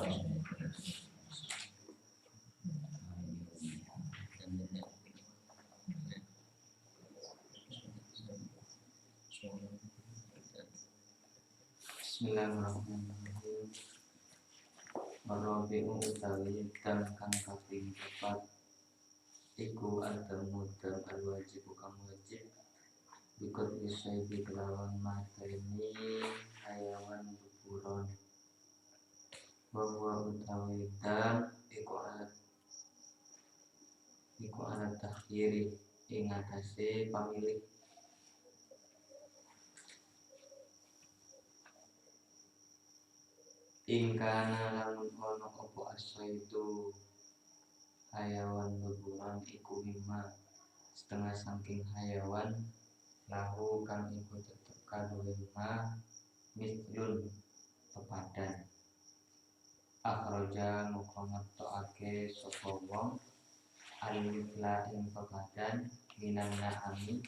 Bismillahirrahmanirrahim. Rabi'u utawi dam kang kaping 4 iku adamu dam al-wajib kang wajib ikut isai kelawan mateni hayawan buburon. Bahwa utawi dam iku alat takhiri ing atase pamilih. Ingkana lamun ono opo aso itu hayawan buburon iku mimma setengah saking hayawan lahu kang iku tetep kaduwe ma mislun pepadan. Akhraja moko ngetokake sapa wong al-mithla ing pepadan minan na'ami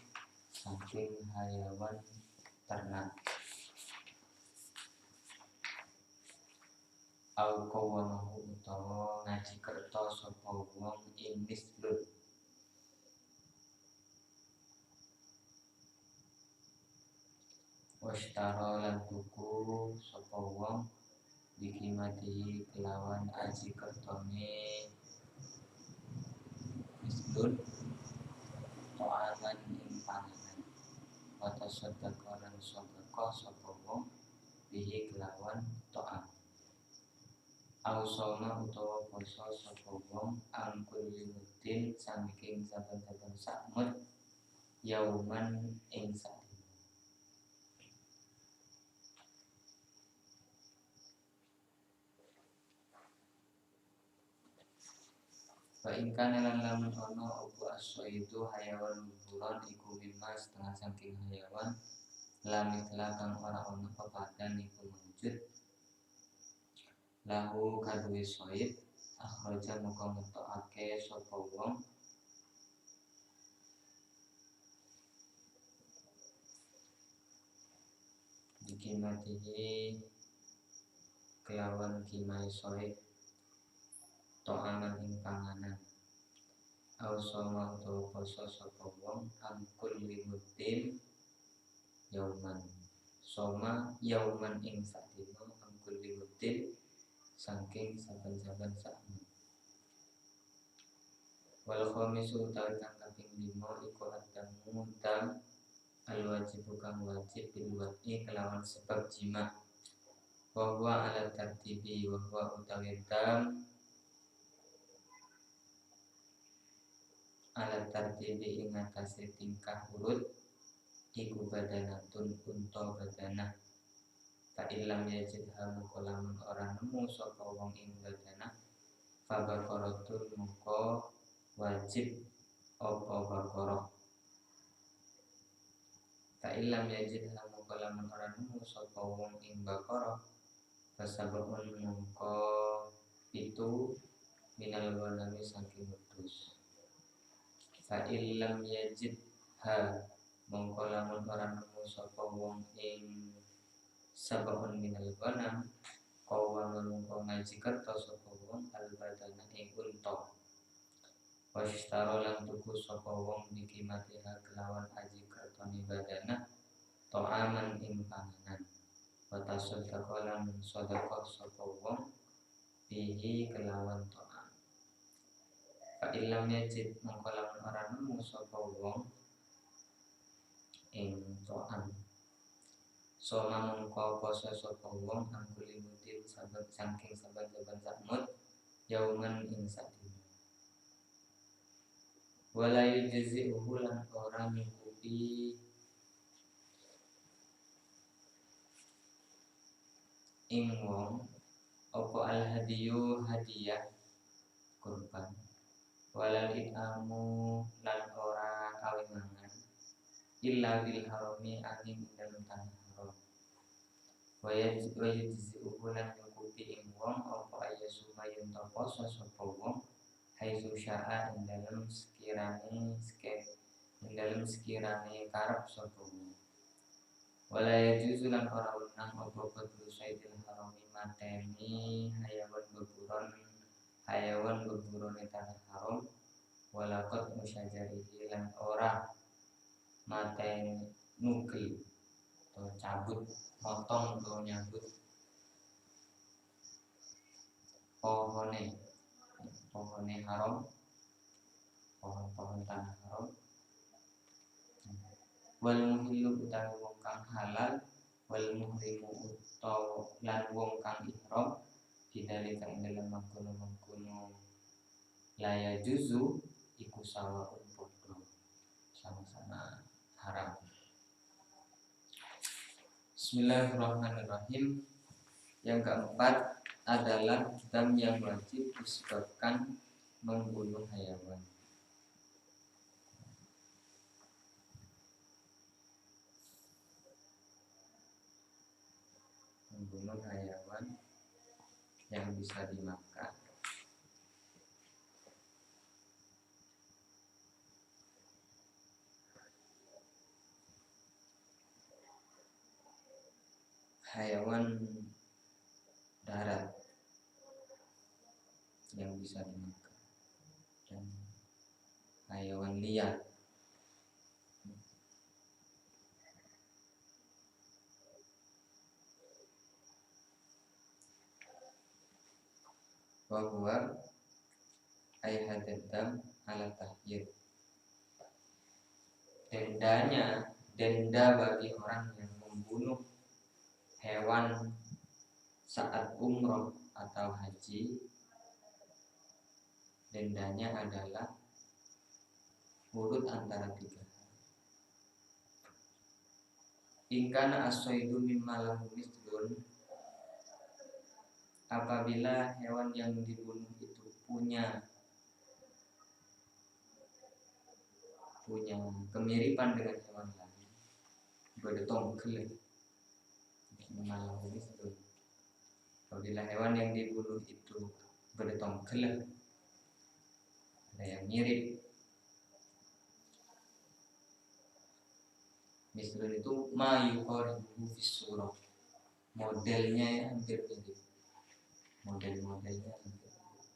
saking hayawan ternak. Au qawamahu utawa ngaji kerta sapa wong ing mislun. Washtara lan tuku sapa wong dikimati kelawan aji kertone mislun to'aman ing panganan. Wata sedekaran sedekah sapa wong bihi kelawan to'am. Ausoma utawa poso sapa wong angkul limutin saking saben-saben sakmut yauman ing sadina. Fa ingkana lan lamun ana opo aso itu hayawan buburon iku mimma setengah saking hayawan lamit kang ora ana pepadan iku mawujud lahu kaduwe soib. Akhraja moko ngetokake sapa wong dikimatihi kelawan kimai soib to'aman ing panganan. Ausoma utawa poso sapa wong angkul limutin yauman. Soma yauman ing sadina angkul limutin saking saben-saben sakmut. Wal khamisu utawi kang kaping 5 iku adamu dam al-wajib kang wajib bil wati kelawan sebab jima. Wa huwa ala tartibi wa huwa utawi dam ala tartibi ing atase tingkah urut iku badanatun unta badanah. Fa illam yajid hamu lamun ora nemu sapa wong ing badanah fa baqaratun moko wajib apa baqarah. Fa illam yajid hamu lamun ora nemu sapa wong ing baqarah fa sabun moko itu minal ghanami saking wedhus. Fa illam yajid ha moko lamun ora nemu sapa wong ing sabun minal ghanam kawan moko ngaji kerta sapa wong al-badana ing unta. Washtara lan tuku sapa wong dikimatiha kelawan aji kertane badana to'aman ing panganan. Wa tasaddaqa lan sedekah sapa wong bihi kelawan to'am. Fa illam yajid moko lamun ora nemu sapa wong ing to'am soma mongko poso sapa wong angkul limutin saben saking saben-saben sakmut yauman ing sadina. Wala yujzi'uhu lan ora nyukupi ing wong apa al-hadiyu hadiah kurban. Walal itamu lan ora kawenangan illa bil harami angin dalam tanah haram. Wayajzi'uhu lan nyukupi ing wong apa ayasuma yen poso sapa wong haitsu syaa ing dalem sekirane karep sapa wong. Wala yajuzu lan ora wenang apa badru saidil harami mateni hayawan beburon hayawan beburone tanah haram walakot musyajarihi lan ora mateni nugel atau cabut motong atau nyabut pohone haram, pohon-pohon tanah haram. Wal muhillu utawi wong kang halal, wal muhrimu utawa lan wong kang ihram bidalika ing dalem mangkono-mangkono laya juzu iku sawaun padha sama-sama haram. Bismillahirrahmanirrahim. Yang keempat adalah dam yang wajib disebabkan membunuh hayawan. Membunuh hayawan yang bisa dimakan. Hayawan darat yang bisa dimakan dan hayawan liar. Bahwa ayhadadam ala tahyir. Denda bagi orang yang membunuh hewan saat umroh atau haji, dendanya adalah urut antara 3 hal. Ingkana as-saidu mimma lahu mislun, apabila hewan yang dibunuh itu punya kemiripan dengan hewan lain, berdetong kelih mimma lahu mislun. Apabila hewan yang dibunuh itu berdetong kelih, ada yang mirip. Misalnya itu mayuqaribu fisurah, modelnya ya hampir mirip, model-modelnya hampir mirip.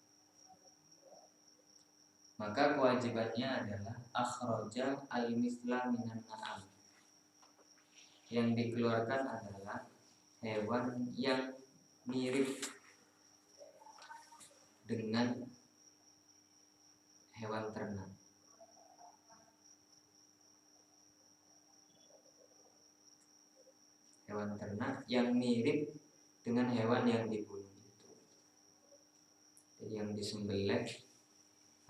Maka kewajibannya adalah akhraja al-misla minan na'am. Yang dikeluarkan adalah hewan yang mirip dengan hewan ternak. Hewan ternak yang mirip dengan hewan yang dibunuh itu. Jadi yang disembelih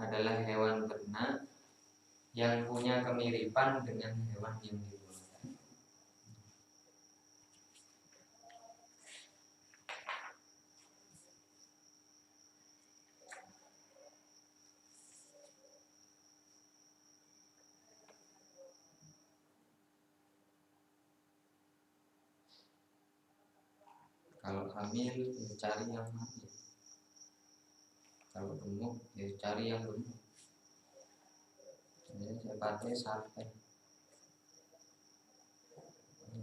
adalah hewan ternak yang punya kemiripan dengan hewan yang dibunuh. Kalau hamil, ya cari yang hamil. Kalau gemuk, ya cari yang gemuk. Jadi saya pakai sate.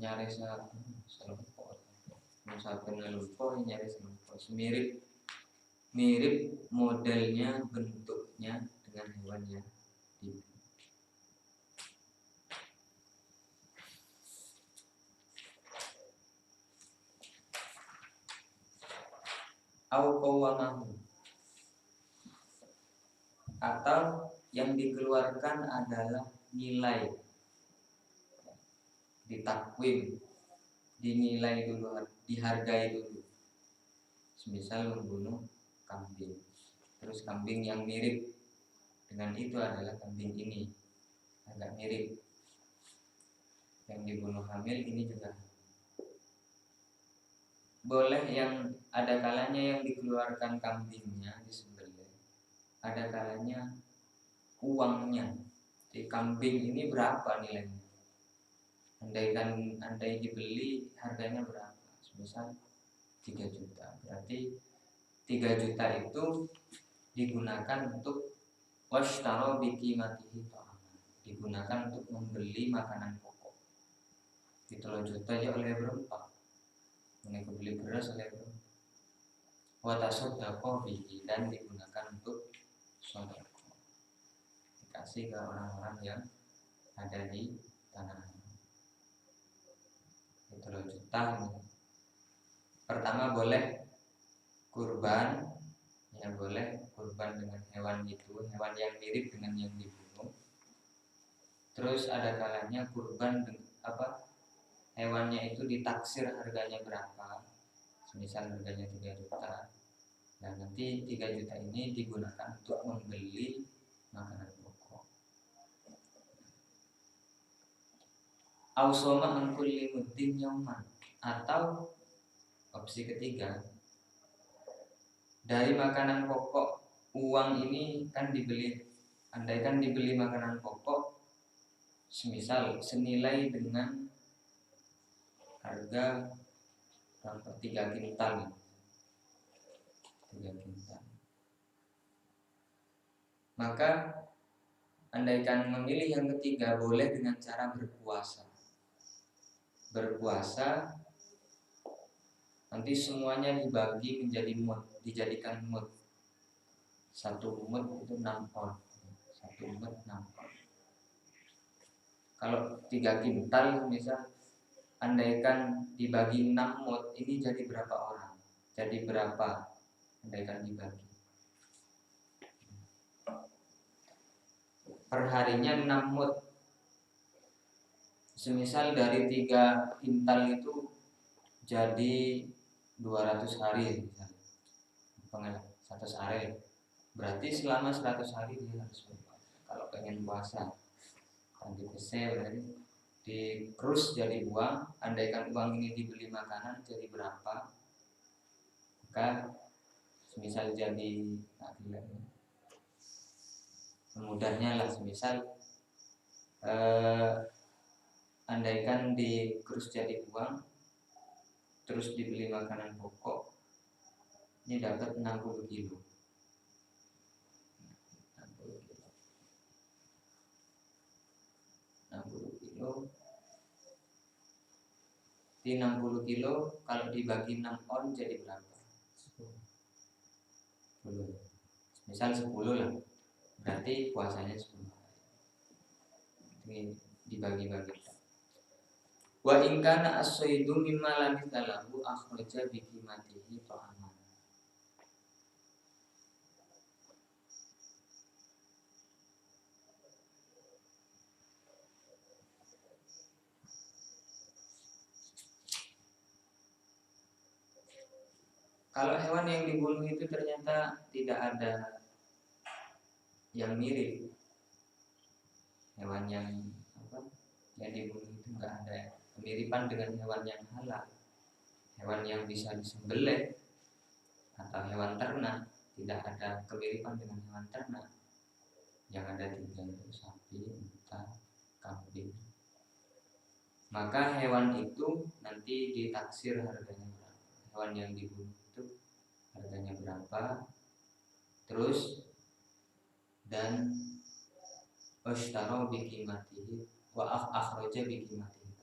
Nyari selempol. Mau sate selempol, nyari selempol. Mirip modelnya, bentuknya dengan hewan yang dibunuh. Au qawamahu, atau yang dikeluarkan adalah nilai, ditakwim, dinilai dulu, dihargai dulu. Semisal membunuh kambing, terus kambing yang mirip dengan itu adalah kambing ini, agak mirip. Yang dibunuh hamil ini juga boleh. Yang ada kalanya yang dikeluarkan kambingnya disembelih, ada kalanya uangnya. Di kambing ini berapa nilainya? Andai dibeli harganya berapa? Misal 3 juta. Berarti 3 juta itu digunakan untuk washtaro biqimatihi ta'aman, digunakan untuk membeli makanan pokok. Itu 3 juta ya oleh berapa? Mereka beli beras oleh berapa? wa tasaddaqo bihi, dan digunakan untuk sedekah, dikasih ke orang-orang yang ada di tanah. Itu loh juta. Pertama boleh kurban, ya boleh kurban dengan hewan itu, hewan yang mirip dengan yang dibunuh. Terus ada kalanya kurban hewannya itu ditaksir harganya berapa, misal harganya 3 juta. Nah nanti 3 juta ini digunakan untuk membeli makanan pokok. Ausoma angkuli muddin yauman, atau opsi ketiga, dari makanan pokok uang ini kan dibeli, andaikan dibeli makanan pokok semisal senilai dengan harga 3 kintal. Maka andaikan memilih yang ketiga, boleh dengan cara berpuasa. Berpuasa nanti semuanya dibagi menjadi mud, dijadikan mud. 1 mud itu 6 on. 1 mud 6 on. Kalau 3 kintal misal, andaikan dibagi 6 mud, ini jadi berapa orang? Jadi berapa andaikan dibagi? Perharinya 6 mud. Semisal dari 3 kintal itu jadi 200 hari misalnya. 100 hari. Berarti selama 100 hari dia harus berpuasa. Kalau pengen puasa, kan dipese berarti dikrus jadi uang. Andaikan uang ini dibeli makanan jadi berapa? Maka semisal jadi mudahnya lah, semisal andaikan dikrus jadi uang terus dibeli makanan pokok, ini dapat 60 kilo. 60 kilo. Di 60 kilo kalau dibagi 6 on jadi berapa? 10. Misal 10 lah. Berarti puasanya 10 hari. Ini dibagi-bagi. Wa in kana as-saydu mimma lam yatalahu akhraja bi qimatihi ta'aman. Kalau hewan yang dibunuh itu ternyata tidak ada yang mirip, hewan yang dibunuh itu enggak ada kemiripan dengan hewan yang halal, hewan yang bisa disembelih atau hewan ternak, tidak ada kemiripan dengan hewan ternak. Yang ada 3 itu sapi, unta, kambing. Maka hewan itu nanti ditaksir harganya berapa. Hewan yang dibunuh itu harganya berapa, terus dan washtaro biqimatihi wa akhraja biqimatihi,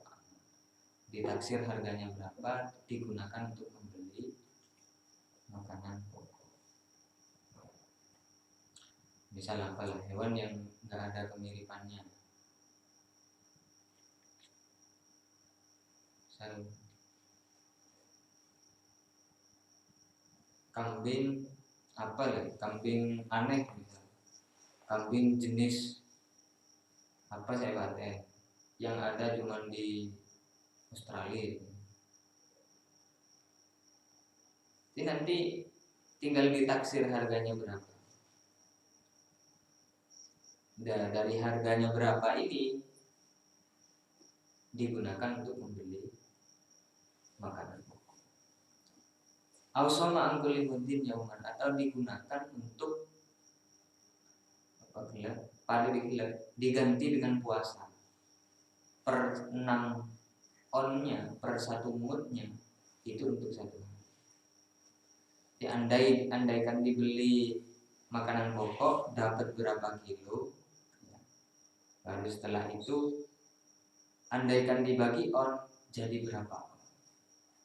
ditaksir harganya berapa, digunakan untuk membeli makanan pokok. Misal apalah hewan yang nggak ada kemiripannya, misal kambing kambing aneh, misal kambing jenis apa saya pakai yang ada cuma di Australia. Ini nanti tinggal ditaksir harganya berapa. Dan dari harganya berapa ini digunakan untuk membeli makanan pokok. Ausoma angkuli muddin yauman, atau digunakan untuk diganti dengan puasa. Per 6 onnya, per 1 mudnya itu untuk 1 hari. Andaikan dibeli makanan pokok dapat berapa kilo, baru setelah itu andaikan dibagi on jadi berapa,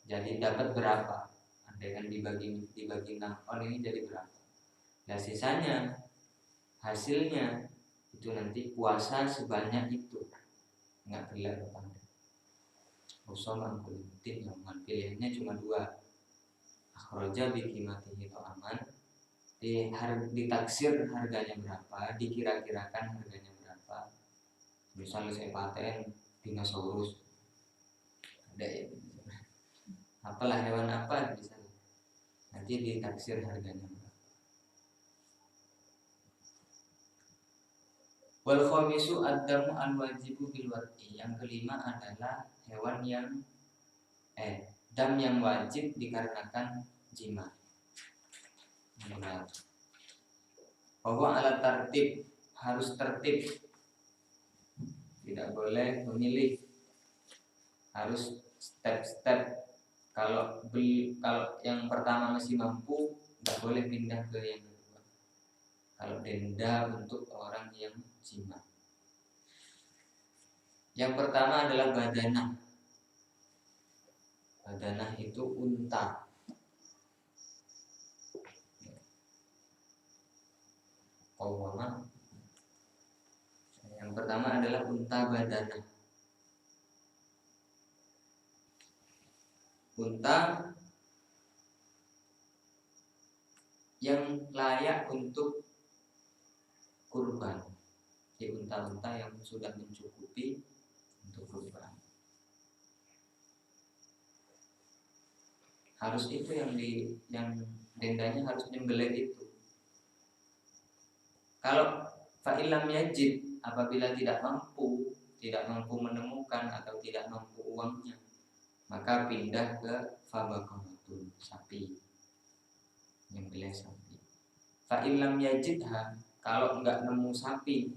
jadi dapat berapa. dengan dibagi 6 on ini jadi berapa. Nah sisanya hasilnya itu nanti puasa sebanyak itu, nggak gelar apa. Usama kulitin yang pilihannya cuma 2. Akhraja bikimatihi aman, ditaksir harganya berapa, dikira-kirakan harganya berapa. Misalnya saya paten dinosaurus, ada ya, apalah hewan apa bisa, nanti ditaksir harganya berapa. Wal khamisu ad-damu al-wajibu bil wati. Yang kelima adalah hewan yang dam yang wajib dikarenakan jima. Bahwa alat tertib, harus tertib, tidak boleh memilih, harus step-step. Kalau yang pertama masih mampu, tidak boleh pindah ke yang kedua. Kalau denda untuk orang yang jima. Yang pertama adalah badanah. Badanah itu unta. Qawwama. Yang pertama adalah unta badanah. Unta yang layak untuk kurban. Di unta-unta yang sudah mencukupi untuk kurban. Harus itu yang dendanya harus nyembelih itu. Kalau fa'ilam yajid, apabila tidak mampu menemukan atau tidak mampu uangnya, maka pindah ke fabaqaratun, sapi, nyembelih sapi. Fa'ilam yajidha, kalau enggak nemu sapi,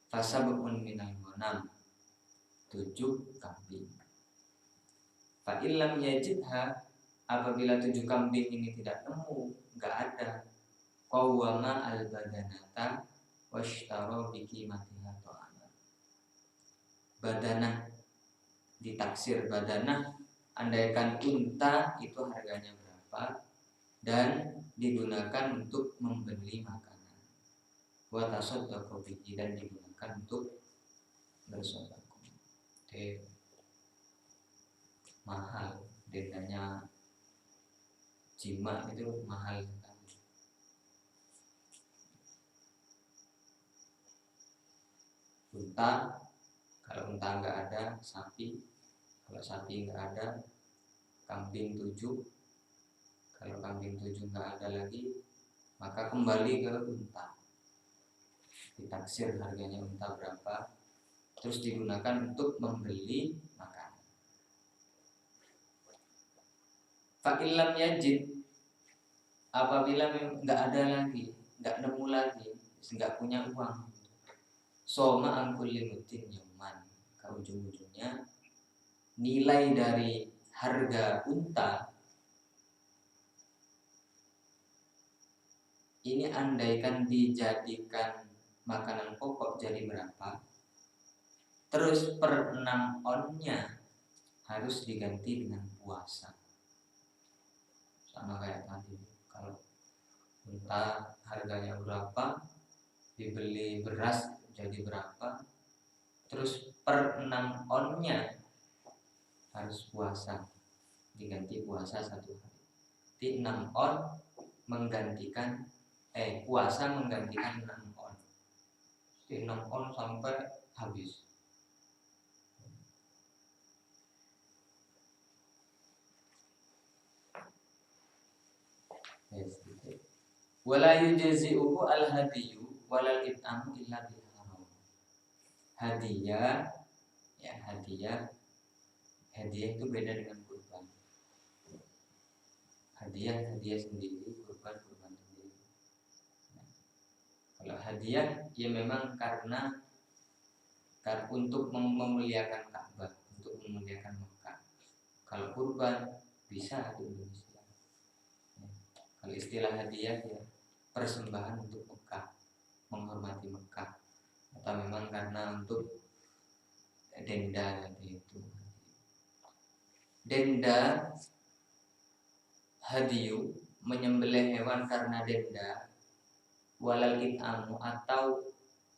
fasabun minal ghanam, 7 kambing. Fa'ilam yajidha, apabila 7 kambing ini tidak nemu, enggak ada, qawwama al-badanata washtara bikimatiha ta'ala. Badanah ditaksir, badanah andaikan unta itu harganya berapa dan digunakan untuk membeli makanan. Wa tasaddaqu bihi, dan digunakan untuk bersedekah. Mahal, dendanya jima itu mahal sekali. Unta, kalau unta enggak ada, sapi, kalau sapi enggak ada, kambing 7, kalau kambing 7 enggak ada lagi, maka kembali ke unta. Ditaksir harganya unta berapa, terus digunakan untuk membeli makanan. Fa'ilam yajid, apabila enggak ada lagi, enggak nemu lagi, enggak punya uang, soma angkulli mutin yaman, ke ujung-ujungnya nilai dari harga unta ini andaikan dijadikan makanan pokok jadi berapa, terus per 6 onnya harus diganti dengan puasa. Sama kayak tadi, kalau unta harganya berapa, dibeli beras jadi berapa, terus per 6 onnya harus puasa, diganti puasa 1 hari. Di 6 on menggantikan puasa menggantikan 6 on. Di 6 on sampai habis. Wala yujzi'uhu al-hadiyu walal it'amu illa bil haram. Hadiah, ya hadiah itu beda dengan kurban. Hadiah sendiri, kurban sendiri. Nah, kalau hadiah ya memang karena untuk memuliakan Ka'bah, untuk memuliakan Mekah. Kalau kurban bisa di Indonesia. Kalau istilah hadiah ya persembahan untuk Mekah, menghormati Mekah, atau memang karena untuk denda tadi itu. Denda hadiyu menyembelih hewan karena denda, walal it'amu atau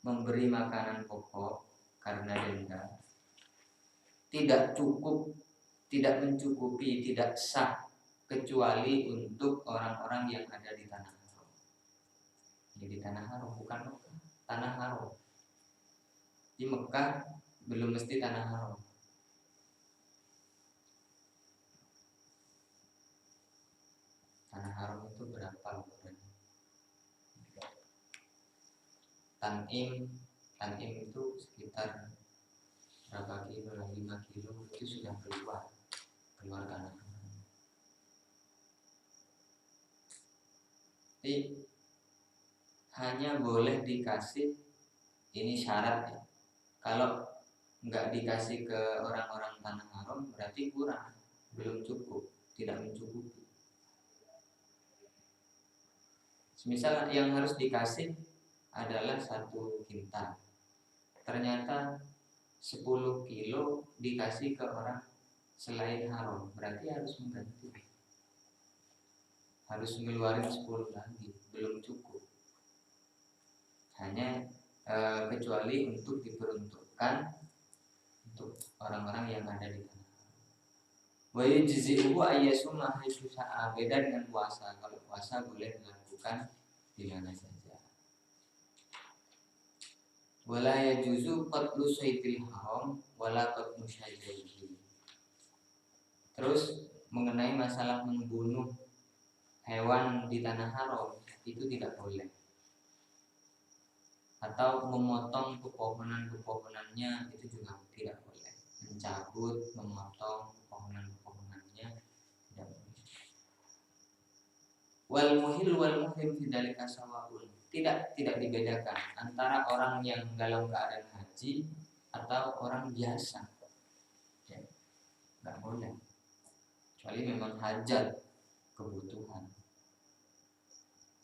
memberi makanan pokok karena denda, tidak cukup, tidak mencukupi, tidak sah kecuali untuk orang-orang yang ada di tanah haram. Jadi tanah haram bukan Mekah, tanah haram. Di Mekah belum mesti tanah haram. Tanah haram itu berapa ukurannya? Tanim itu sekitar berapa kilo, 5 kilo itu sudah keluar tanah haram. Jadi hanya boleh dikasih, ini syarat ya. Kalau nggak dikasih ke orang-orang tanah haram berarti kurang, belum cukup, tidak mencukupi. Misal yang harus dikasih adalah 1 kintal, ternyata 10 kilo dikasih ke orang selain haram, berarti harus mengganti, harus ngeluarin 10 lagi, belum cukup. Hanya kecuali untuk diperuntukkan untuk orang-orang yang ada di tanah. Wa yujzi'uhu ayyasuma haitsu sa'a. Beda dengan puasa. Kalau puasa boleh dilakukan di mana saja. Wala yajuzu qatlu saydil haram wala qatlu syajarihi. Terus mengenai masalah membunuh hewan di tanah haram itu tidak boleh. Atau memotong pepohonan-pepohonannya itu juga tidak boleh. Mencabut, memotong pepohonan-pepohonannya tidak boleh. Wal muhil wal muhrim fi dzalika sawaun. Tidak dibedakan antara orang yang dalam keadaan haji atau orang biasa. Ya, enggak boleh. Kecuali memang hajat, kebutuhan.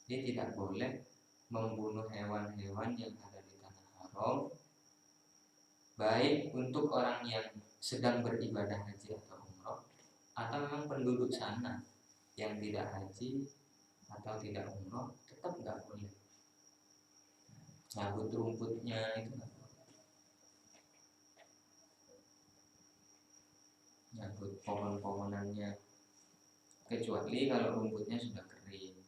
Dia tidak boleh membunuh hewan-hewan yang ada di tanah haram, baik untuk orang yang sedang beribadah haji atau umroh, atau memang penduduk sana yang tidak haji atau tidak umroh, tetap nggak boleh. Cabut rumputnya itu nggak boleh. Cabut pohon-pohonannya, kecuali kalau rumputnya sudah kering.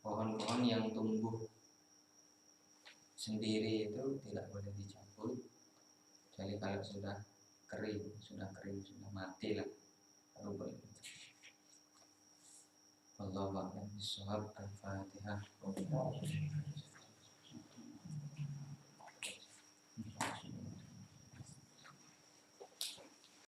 Pohon-pohon yang tumbuh sendiri itu tidak boleh dicabut, kecuali kalau sudah kering, sudah mati lah, baru boleh. Wallahu a'lam bishawab. Al-Fatihah.